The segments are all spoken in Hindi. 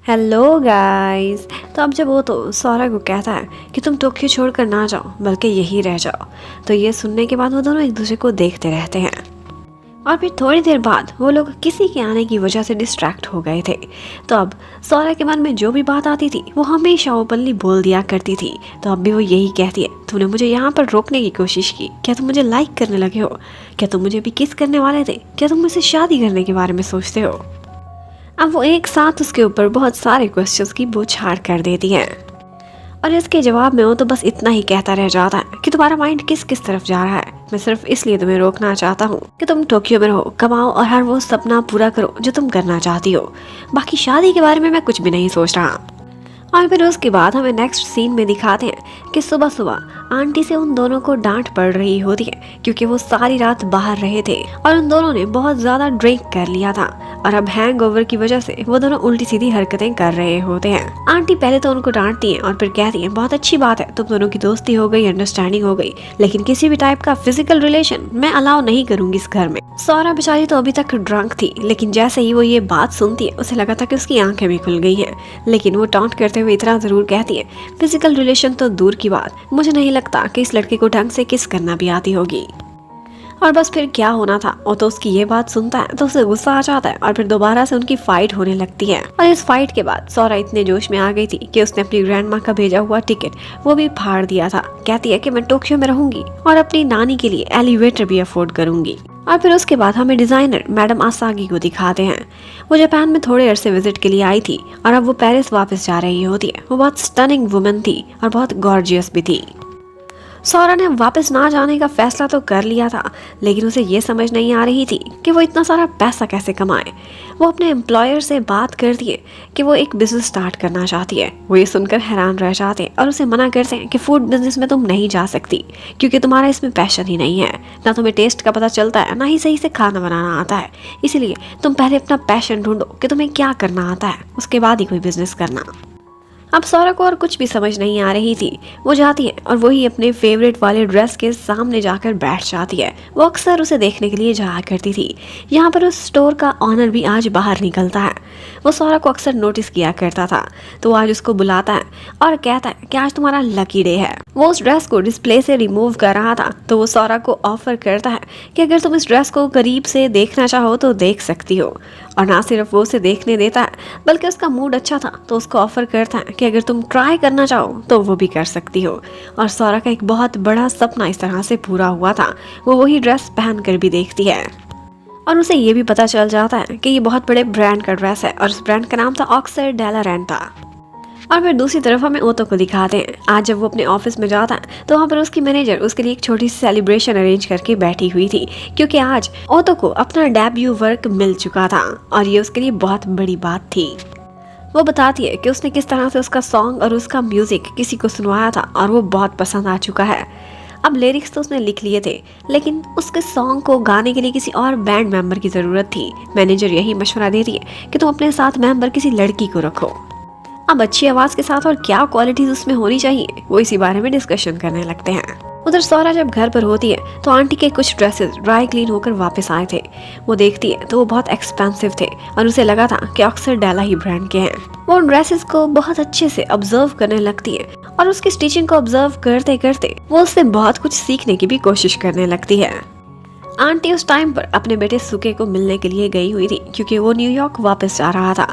Hello guys. तो अब जब वो तो सौरा को कहता है कि तुम टोक्यो छोड़कर ना जाओ बल्कि यहीं रह जाओ, तो ये सुनने के बाद वो दोनों एक दूसरे को देखते रहते हैं। और फिर थोड़ी देर बाद वो लोग किसी के आने की वजह से डिस्ट्रैक्ट हो गए थे। तो अब सौरा के मन में जो भी बात आती थी वो हमेशा ओपनली बोल दिया करती थी। तो अब भी वो यही कहती है, तूने मुझे यहाँ पर रोकने की कोशिश की, क्या तुम मुझे लाइक करने लगे हो, क्या तुम मुझे भी किस करने वाले थे, क्या तुम मुझसे शादी करने के बारे में सोचते हो। अब वो एक साथ उसके ऊपर बहुत सारे क्वेश्चंस की बौछार कर देती है और इसके जवाब में वो तो बस इतना ही कहता रह जाता है कि तुम्हारा माइंड किस किस तरफ जा रहा है। मैं सिर्फ इसलिए तुम्हें रोकना चाहता हूँ कि तुम टोक्यो में रहो, कमाओ और हर वो सपना पूरा करो जो तुम करना चाहती हो। बाकी शादी के बारे में मैं कुछ भी नहीं सोच रहा। और फिर उसके बाद हमें नेक्स्ट सीन में दिखाते हैं कि सुबह सुबह आंटी से उन दोनों को डांट पड़ रही होती है क्योंकि वो सारी रात बाहर रहे थे और उन दोनों ने बहुत ज्यादा ड्रिंक कर लिया था और अब हैंगओवर की वजह से वो दोनों उल्टी सीधी हरकतें कर रहे होते हैं। आंटी पहले तो उनको डांटती हैं और फिर कहती हैं बहुत अच्छी बात है, तुम दोनों की दोस्ती हो गई, अंडरस्टैंडिंग हो गई, लेकिन किसी भी टाइप का फिजिकल रिलेशन मैं अलाउ नहीं करूंगी इस घर में। सौरा बेचारी तो अभी तक ड्रंक थी, लेकिन जैसे ही वो ये बात सुनती है उसे लगा था कि उसकी आंखें भी खुल गई हैं। लेकिन वो टॉन्ट करते हुए इतना जरूर कहती है, फिजिकल रिलेशन तो दूर की बात, मुझे नहीं लगता कि इस लड़के को ढंग से किस करना भी आती होगी। और बस फिर क्या होना था, वो तो उसकी ये बात सुनता है तो उसे गुस्सा आ जाता है और फिर दोबारा से उनकी फाइट होने लगती है। और इस फाइट के बाद सौरा इतने जोश में आ गई थी कि उसने अपनी ग्रैंड माँ का भेजा हुआ टिकट वो भी फाड़ दिया था। कहती है कि मैं टोक्यो में रहूंगी और अपनी नानी के लिए एलिवेटर भी अफोर्ड करूंगी। और फिर उसके बाद हमें डिजाइनर मैडम आसागी को दिखाते हैं। वो जापान में थोड़े अरसे विजिट के लिए आई थी और अब वो पेरिस वापस जा रही होती है। वो बहुत स्टनिंग वुमन थी और बहुत गॉर्जियस भी थी। सौरा ने वापस ना जाने का फैसला तो कर लिया था, लेकिन उसे ये समझ नहीं आ रही थी कि वो इतना सारा पैसा कैसे कमाए। वो अपने एम्प्लॉयर से बात करती है कि वो एक बिजनेस स्टार्ट करना चाहती है। वो ये सुनकर हैरान रह जाते हैं और उसे मना करते हैं कि फूड बिजनेस में तुम नहीं जा सकती क्योंकि तुम्हारा इसमें पैशन ही नहीं है, ना तुम्हें टेस्ट का पता चलता है, ना ही सही से खाना बनाना आता है। इसीलिए तुम पहले अपना पैशन ढूंढो कि तुम्हें क्या करना आता है, उसके बाद ही कोई बिजनेस करना। अब सौरा को और कुछ भी समझ नहीं आ रही थी। वो जाती है और वही अपने फेवरेट वाले ड्रेस के सामने जाकर बैठ जाती है। वो अक्सर उसे देखने के लिए जाया करती थी। यहाँ पर उस स्टोर का ऑनर भी आज बाहर निकलता है। वो सौरा को अक्सर नोटिस किया करता था, तो आज उसको बुलाता है और कहता है कि आज तुम्हारा लकी डे है। वो उस ड्रेस को डिस्प्ले से रिमूव कर रहा था, तो वो सौरा को ऑफर करता है कि अगर तुम इस ड्रेस को करीब से देखना चाहो तो देख सकती हो। और ना सिर्फ वो उसे देखने देता है, बल्कि उसका मूड अच्छा था तो उसको ऑफर करता है कि अगर तुम ट्राई करना चाहो तो वो भी कर सकती हो। और सौरा का एक बहुत बड़ा सपना इस तरह से पूरा हुआ था। वो वही ड्रेस पहन कर भी देखती है और उसे ये भी पता चल जाता है कि ये बहुत बड़े ब्रांड का ड्रेस है और उस ब्रांड का नाम था ऑक्सर डेला रेंटा। और फिर दूसरी तरफ हमें ओतो को दिखाते हैं। आज जब वो अपने ऑफिस में जाता है तो वहाँ पर उसकी मैनेजर उसके लिए एक छोटी सी सेलिब्रेशन अरेंज करके बैठी हुई थी क्योंकि आज ओतो को अपना डेब्यू वर्क मिल चुका था और ये उसके लिए बहुत बड़ी बात थी। वो बताती है कि उसने किस तरह से उसका सॉन्ग और उसका म्यूजिक किसी को सुनवाया था और वो बहुत पसंद आ चुका है। अब लिरिक्स तो उसने लिख लिए थे, लेकिन उसके सॉन्ग को गाने के लिए किसी और बैंड मेंबर की जरूरत थी। मैनेजर यही मशवरा देती है कि तुम अपने साथ मेंबर किसी लड़की को रखो। अब अच्छी आवाज के साथ और क्या क्वालिटीज उसमें होनी चाहिए, वो इसी बारे में डिस्कशन करने लगते हैं। उधर सौरा जब घर पर होती है तो आंटी के कुछ ड्रेसेस ड्राई क्लीन होकर वापस आए थे। वो देखती है तो वो बहुत एक्सपेंसिव थे और उसे लगा था कि अक्सर डेला ही ब्रांड के हैं। वो उन ड्रेसेस को बहुत अच्छे से ऑब्जर्व करने लगती है और उसकी स्टिचिंग को ऑब्जर्व करते करते वो उससे बहुत कुछ सीखने की भी कोशिश करने लगती है। आंटी उस टाइम पर अपने बेटे सुके को मिलने के लिए गई हुई थी क्योंकि वो न्यूयॉर्क वापस जा रहा था।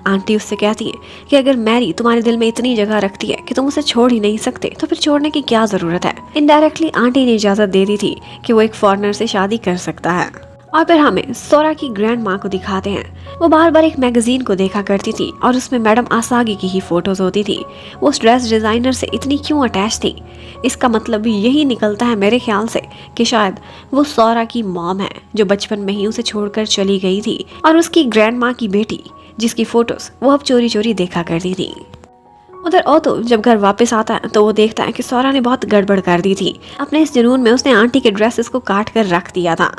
आंटी उससे कहती है कि अगर मैरी तुम्हारे दिल में इतनी जगह रखती है कि तुम उसे छोड़ ही नहीं सकते तो फिर छोड़ने की क्या जरूरत है। इनडायरेक्टली आंटी ने इजाजत दे दी थी कि वो एक फॉरेनर से शादी कर सकता है। और फिर हमें सौरा की ग्रैंड माँ को दिखाते हैं। वो बार बार एक मैगजीन को देखा करती थी और उसमें मैडम आसागी की ही फोटोज होती थी। वो उस ड्रेस डिजाइनर से इतनी क्यों अटैच थी, इसका मतलब भी यही निकलता है मेरे ख्याल से कि शायद वो सौरा की मॉम है जो बचपन में ही उसे छोड़कर चली गई थी और उसकी ग्रैंड माँ की बेटी जिसकी फोटोज वो अब चोरी चोरी देखा करती थी। उधर ओतो जब घर वापस आता है तो वो देखता है कि सौरा ने बहुत गड़बड़ कर दी थी। अपने इस जुनून में उसने आंटी के ड्रेसेस को काट कर रख दिया था।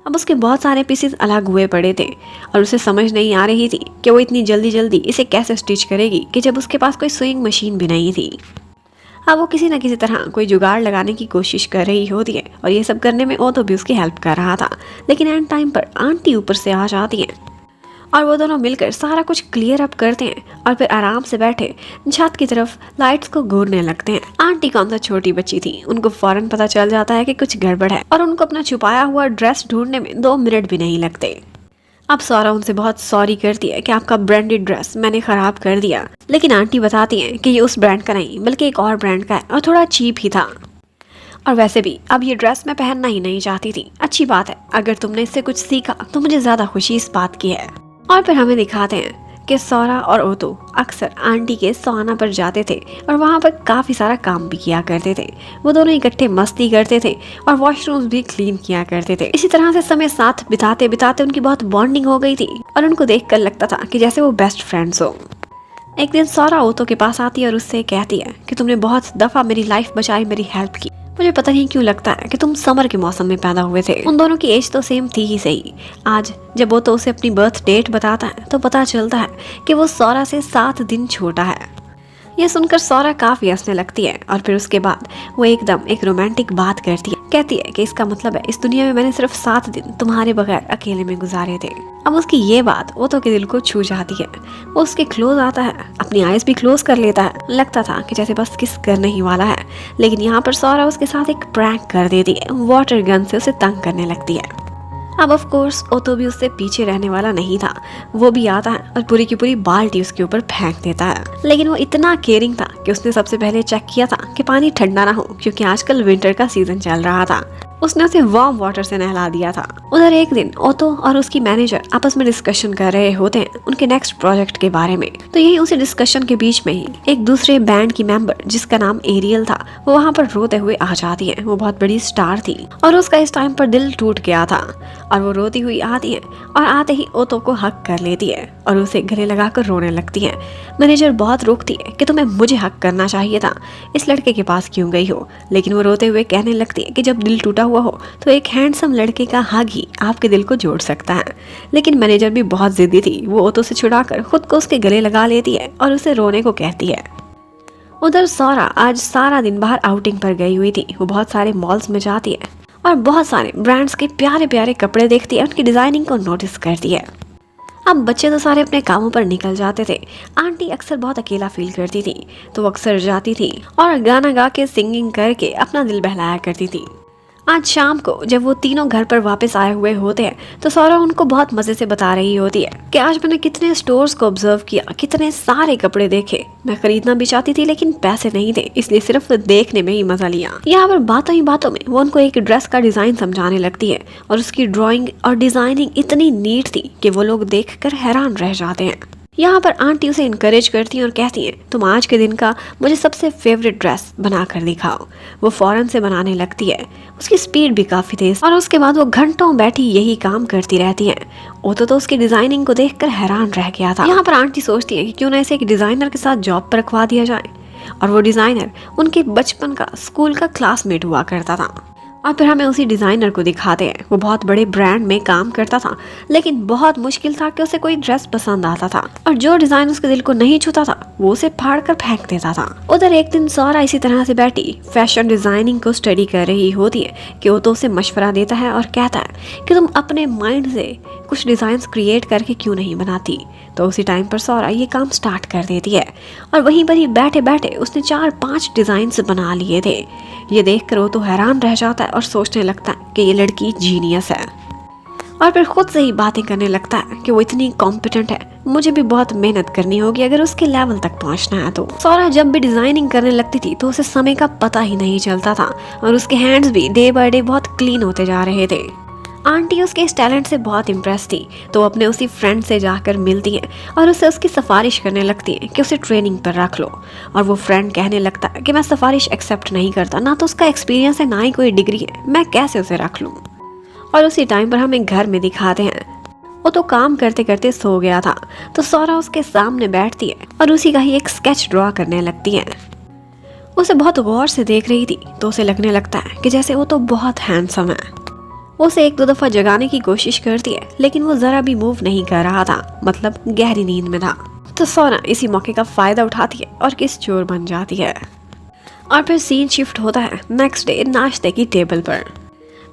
अब उसके बहुत सारे पीसेस अलग हुए पड़े थे और उसे समझ नहीं आ रही थी कि वो इतनी जल्दी जल्दी इसे कैसे स्टिच करेगी कि जब उसके पास कोई सुइंग मशीन भी नहीं थी। अब वो किसी न किसी तरह कोई जुगाड़ लगाने की कोशिश कर रही होती है और ये सब करने में ओतो भी उसकी हेल्प कर रहा था। लेकिन एंड टाइम पर आंटी ऊपर से आ जाती है और वो दोनों मिलकर सारा कुछ क्लियर अप करते हैं और फिर आराम से बैठे छत की तरफ लाइट्स को घूरने लगते हैं। आंटी कौन सा छोटी बच्ची थी, उनको फौरन पता चल जाता है कि कुछ गड़बड़ है और उनको अपना छुपाया हुआ ड्रेस ढूंढने में 2 मिनट भी नहीं लगते। अब सौरा उनसे बहुत सॉरी करती है कि आपका ब्रांडेड ड्रेस मैंने खराब कर दिया, लेकिन आंटी बताती हैं कि ये उस ब्रांड का नहीं बल्कि एक और ब्रांड का है और थोड़ा चीप ही था। और वैसे भी अब ये ड्रेस मैं पहनना ही नहीं चाहती थी। अच्छी बात है, अगर तुमने इससे कुछ सीखा तो मुझे ज्यादा खुशी इस बात की है। और फिर हमें दिखाते हैं कि सौरा और ओतो अक्सर आंटी के सौना पर जाते थे और वहाँ पर काफ़ी सारा काम भी किया करते थे। वो दोनों इकट्ठे मस्ती करते थे और वॉशरूम्स भी क्लीन किया करते थे। इसी तरह से समय साथ बिताते बिताते उनकी बहुत बॉन्डिंग हो गई थी और उनको देखकर लगता था कि जैसे वो बेस्ट फ्रेंड्स हो। एक दिन सौरा ओतो के पास आती है और उससे कहती है कि तुमने बहुत दफ़ा मेरी लाइफ बचाई, मेरी हेल्प की। मुझे पता नहीं क्यों लगता है कि तुम समर के मौसम में पैदा हुए थे। उन दोनों की एज तो सेम थी ही सही। आज जब वो तो उसे अपनी बर्थ डेट बताता है तो पता चलता है कि वो सौरा से 7 दिन छोटा है। यह सुनकर सौरा काफी हंसने लगती है और फिर उसके बाद वो एकदम एक रोमांटिक बात करती है। कहती है कि इसका मतलब है इस दुनिया में मैंने सिर्फ 7 दिन तुम्हारे बगैर अकेले में गुजारे थे। अब उसकी ये बात ओतो के दिल को छू जाती है। वो उसके क्लोज आता है, अपनी आईज भी क्लोज कर लेता है। लगता था कि जैसे बस किस करने ही वाला है, लेकिन यहाँ पर सौरा उसके साथ एक प्रैंक कर देती है। वाटर गन से उसे तंग करने लगती है। अब ऑफ कोर्स ओतो भी उससे पीछे रहने वाला नहीं था। वो भी आता है और पूरी की पूरी बाल्टी उसके ऊपर फेंक देता है। लेकिन वो इतना केयरिंग था कि उसने सबसे पहले चेक किया था कि पानी ठंडा ना हो, क्योंकि आजकल विंटर का सीजन चल रहा था। उसने उसे वार्म वाटर से नहला दिया था। उधर एक दिन ओतो और उसकी मैनेजर आपस में डिस्कशन कर रहे होते हैं उनके नेक्स्ट प्रोजेक्ट के बारे में। तो यही उसी डिस्कशन के बीच में ही एक दूसरे बैंड की मेंबर जिसका नाम एरियल था, वो वहाँ पर रोते हुए आ जाती है। वो बहुत बड़ी स्टार थी और उसका इस टाइम पर दिल टूट गया था और वो रोती हुई आती है और आते ही ओतो को हक कर लेती है और उसे गले लगाकर रोने लगती है। मैनेजर बहुत रोकती है कि तुम्हें मुझे हक करना चाहिए था, इस लड़के के पास क्यों गई हो। लेकिन वो रोते हुए कहने लगती है कि जब दिल टूटा हुआ हो तो एक हैंडसम लड़के का हग ही आपके दिल को जोड़ सकता है। लेकिन मैनेजर भी बहुत जिद्दी थी। वो ओतो से छुड़ाकर खुद को उसके गले लगा लेती है और उसे रोने को कहती है। उधर सौरा आज सारा दिन बाहर आउटिंग पर गई हुई थी। वो बहुत सारे मॉल्स में जाती है और बहुत सारे ब्रांड्स के प्यारे प्यारे कपड़े देखती है, उनकी डिजाइनिंग को नोटिस करती है। अब बच्चे तो सारे अपने कामों पर निकल जाते थे। आंटी अक्सर बहुत अकेला फील करती थी, तो वो अक्सर जाती थी और गाना गा के सिंगिंग करके अपना दिल बहलाया करती थी। आज शाम को जब वो तीनों घर पर वापस आए हुए होते हैं तो सौरा उनको बहुत मजे से बता रही होती है कि आज मैंने कितने स्टोर्स को ऑब्जर्व किया, कितने सारे कपड़े देखे। मैं खरीदना भी चाहती थी लेकिन पैसे नहीं थे, इसलिए सिर्फ देखने में ही मजा लिया। यहाँ पर बातों ही बातों में वो उनको एक ड्रेस का डिजाइन समझाने लगती है और उसकी ड्राइंग और डिजाइनिंग इतनी नीट थी कि वो लोग देखकर हैरान रह जाते हैं। यहाँ पर आंटी उसे इनकरेज करती हैं और कहती हैं तुम आज के दिन का मुझे सबसे फेवरेट ड्रेस बना कर दिखाओ। वो फौरन से बनाने लगती है, उसकी स्पीड भी काफ़ी तेज और उसके बाद वो घंटों बैठी यही काम करती रहती है। ओतो तो उसकी डिज़ाइनिंग को देखकर हैरान रह गया था। यहाँ पर आंटी सोचती है कि क्यों ना इसे एक डिज़ाइनर के साथ जॉब पर रखवा दिया जाए। और वो डिज़ाइनर उनके बचपन का स्कूल का क्लासमेट हुआ करता था। और फिर हमें उसी डिज़ाइनर को दिखाते हैं। वो बहुत बड़े ब्रांड में काम करता था, लेकिन बहुत मुश्किल था कि उसे कोई ड्रेस पसंद आता था और जो डिज़ाइन उसके दिल को नहीं छूता था वो उसे फाड़ कर फेंक देता था। उधर एक दिन सौरा इसी तरह से बैठी फैशन डिज़ाइनिंग को स्टडी कर रही होती है कि वो तो उसे मशवरा देता है और कहता है कि तुम अपने माइंड से कुछ डिज़ाइंस क्रिएट करके क्यों नहीं बनाती। तो उसी टाइम पर सौरा ये काम स्टार्ट कर देती है और वहीं पर ही बैठे बैठे उसने 4-5 डिज़ाइंस बना लिए थे। ये देखकर वो तो हैरान रह जाता है और सोचने लगता है कि ये लड़की जीनियस है और फिर खुद से ही बातें करने लगता है कि वो इतनी कॉम्पिटेंट है, मुझे भी बहुत मेहनत करनी होगी अगर उसके लेवल तक पहुंचना है। तो सौरा जब भी डिजाइनिंग करने लगती थी तो उसे समय का पता ही नहीं चलता था और उसके हैंड्स भी डे बाय डे बहुत क्लीन होते जा रहे थे। आंटी उसके इस टैलेंट से बहुत इम्प्रेस थी, तो वो अपने उसी फ्रेंड से जाकर मिलती है और उसे उसकी सिफारिश करने लगती है कि उसे ट्रेनिंग पर रख लो। और वो फ्रेंड कहने लगता है कि मैं सिफारिश एक्सेप्ट नहीं करता, ना तो उसका एक्सपीरियंस है ना ही कोई डिग्री है, मैं कैसे उसे रख लूँ। और उसी टाइम पर हमें घर में दिखाते हैं वो तो काम करते करते सो गया था, तो सौरा उसके सामने बैठती है और उसी का ही एक स्केच ड्रॉ करने लगती है। उसे बहुत गौर से देख रही थी तो उसे लगने लगता है कि जैसे वो तो बहुत हैंडसम है। वो उसे 1-2 दफा जगाने की कोशिश करती है लेकिन वो जरा भी मूव नहीं कर रहा था, मतलब गहरी नींद में था। तो सौरा इसी मौके का फायदा उठाती है और किस चोर बन जाती है। और फिर सीन शिफ्ट होता है नेक्स्ट डे नाश्ते की टेबल पर।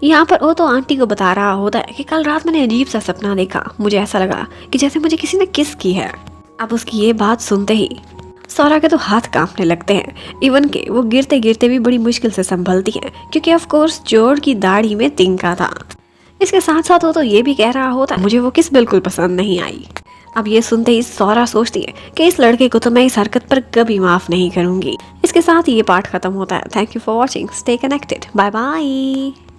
यहाँ पर वो तो आंटी को बता रहा होता है कि कल रात मैंने अजीब सा सपना देखा, मुझे ऐसा लगा कि जैसे मुझे किसी ने किस की है। अब उसकी ये बात सुनते ही सौरा के तो हाथ कांपने लगते हैं, इवन के वो गिरते गिरते भी बड़ी मुश्किल से संभलती हैं, क्योंकि ऑफ कोर्स जोड़ की दाढ़ी में तिनका था। इसके साथ साथ वो तो ये भी कह रहा होता है मुझे वो किस बिल्कुल पसंद नहीं आई। अब ये सुनते ही सौरा सोचती है कि इस लड़के को तो मैं इस हरकत पर कभी माफ नहीं करूंगी। इसके साथ ही ये पार्ट खत्म होता है। Thank you for watching, stay connected, bye bye.